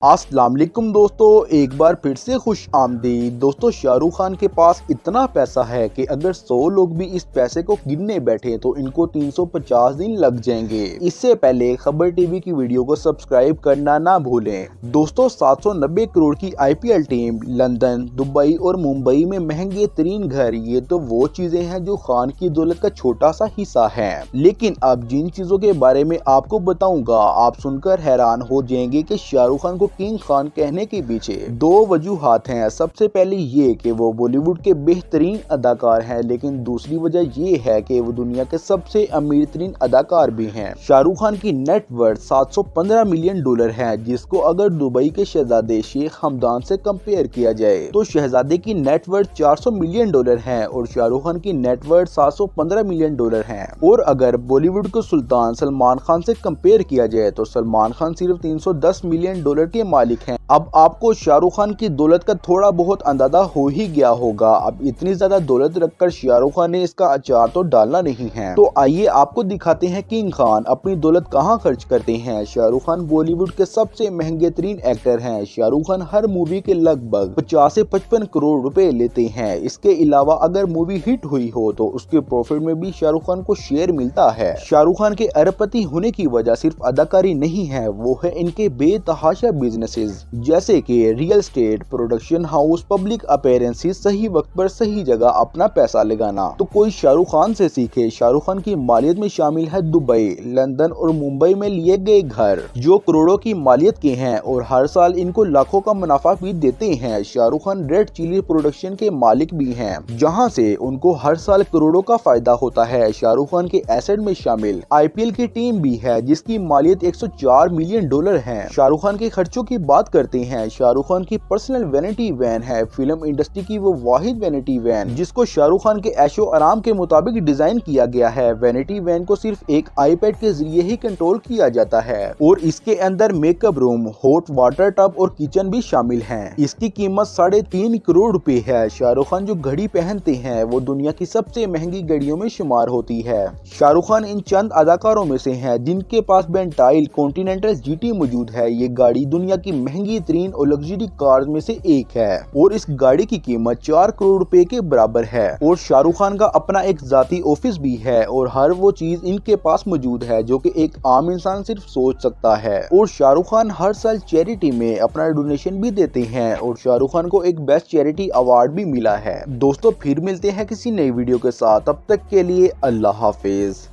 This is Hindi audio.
अस्सलाम वालेकुम दोस्तों, एक बार फिर से खुश आमदीद। दोस्तों, शाहरुख खान के पास इतना पैसा है कि अगर 100 लोग भी इस पैसे को गिनने बैठे तो इनको 350 दिन लग जाएंगे। इससे पहले खबर टीवी की वीडियो को सब्सक्राइब करना ना भूलें। दोस्तों, 790 करोड़ की IPL टीम, लंदन, दुबई और मुंबई में महंगे तरीन घर, ये तो वो चीजें हैं जो खान की दौलत का छोटा सा हिस्सा है। लेकिन अब जिन चीजों के बारे में आपको बताऊंगा, आप सुनकर हैरान हो जाएंगे कि शाहरुख खान को किंग खान कहने के पीछे दो वजूहात हैं। सबसे पहले ये कि वो बॉलीवुड के बेहतरीन अदाकार हैं, लेकिन दूसरी वजह ये है कि वो दुनिया के सबसे अमीर तरीन अदाकार भी हैं। शाहरुख खान की नेटवर्थ 715 मिलियन डॉलर है, जिसको अगर दुबई के शहजादे शेख हमदान से कंपेयर किया जाए तो शहजादे की नेटवर्थ 400 मिलियन डॉलर है और शाहरुख खान की नेटवर्थ 715 मिलियन डॉलर है। और अगर बॉलीवुड के सुल्तान सलमान खान से कंपेयर किया जाए तो सलमान खान सिर्फ 310 मिलियन डॉलर के मालिक हैं। अब आपको शाहरुख खान की दौलत का थोड़ा बहुत अंदाजा हो ही गया होगा। अब इतनी ज्यादा दौलत रखकर शाहरुख खान ने इसका अचार तो डालना नहीं है। तो आइए आपको दिखाते हैं किंग खान अपनी दौलत कहां खर्च करते हैं। शाहरुख खान बॉलीवुड के सबसे महंगे तरीन एक्टर हैं। शाहरुख खान हर मूवी के लगभग 50 से 55 करोड़ रुपए लेते हैं। इसके अलावा अगर मूवी हिट हुई हो तो उसके प्रॉफिट में भी शाहरुख खान को शेयर मिलता है। शाहरुख खान के अरबपति होने की वजह सिर्फ अदाकारी नहीं है, वो है इनके बेतहाशा बिजनेसेस, जैसे कि real estate, production house, public appearances, सही वक्त पर सही जगह अपना पैसा लगाना। तो कोई शाहरुख खान से सीखे। शाहरुख खान की मालियत में शामिल है दुबई, लंदन और मुंबई में लिए गए घर, जो करोड़ों की मालियत के हैं और हर साल इनको लाखों का मुनाफा भी देते हैं। Shahrukh Khan Red Chilli production के मालिक भी हैं, जहां से उनको हर साल करोड़ों का फायदा होता है। शाहरुख खान के एसेट में शामिल IPL की टीम भी है, जिसकी मालियत 104 मिलियन डॉलर है। शाहरुख खान के खर्चों की बात करते हैं। शाहरुख खान की पर्सनल वैनिटी वैन है, फिल्म इंडस्ट्री की वो वाहिद वैनिटी वैन जिसको शाहरुख खान के ऐशो आराम के मुताबिक डिजाइन किया गया है। वैनिटी वैन को सिर्फ एक iPad के जरिए ही कंट्रोल किया जाता है और इसके अंदर makeup room, hot water tub और किचन भी शामिल हैं। इसकी कीमत 3.5 करोड़ रुपए है। शाहरुख खान जो घड़ी पहनते हैं वो दुनिया की सबसे महंगी घड़ियों में शुमार होती है। शाहरुख खान इन चंद अदाकारों में से हैं जिनके पास बेंटाइल कॉन्टिनेंटल GT मौजूद है। ये गाड़ी दुनिया की महंगी तरीन और लग्जरी कार्स में से एक है और इस गाड़ी की कीमत 4 करोड़ रुपए के बराबर है। और शाहरुख खान का अपना एक जाती ऑफिस भी है और हर वो चीज इनके पास मौजूद है जो कि एक आम इंसान सिर्फ सोच सकता है। और शाहरुख खान हर साल चैरिटी में अपना डोनेशन भी देते हैं और शाहरुख खान को एक बेस्ट चैरिटी अवार्ड भी मिला है। दोस्तों, फिर मिलते हैं किसी नई वीडियो के साथ, तब तक के लिए अल्लाह हाफिज।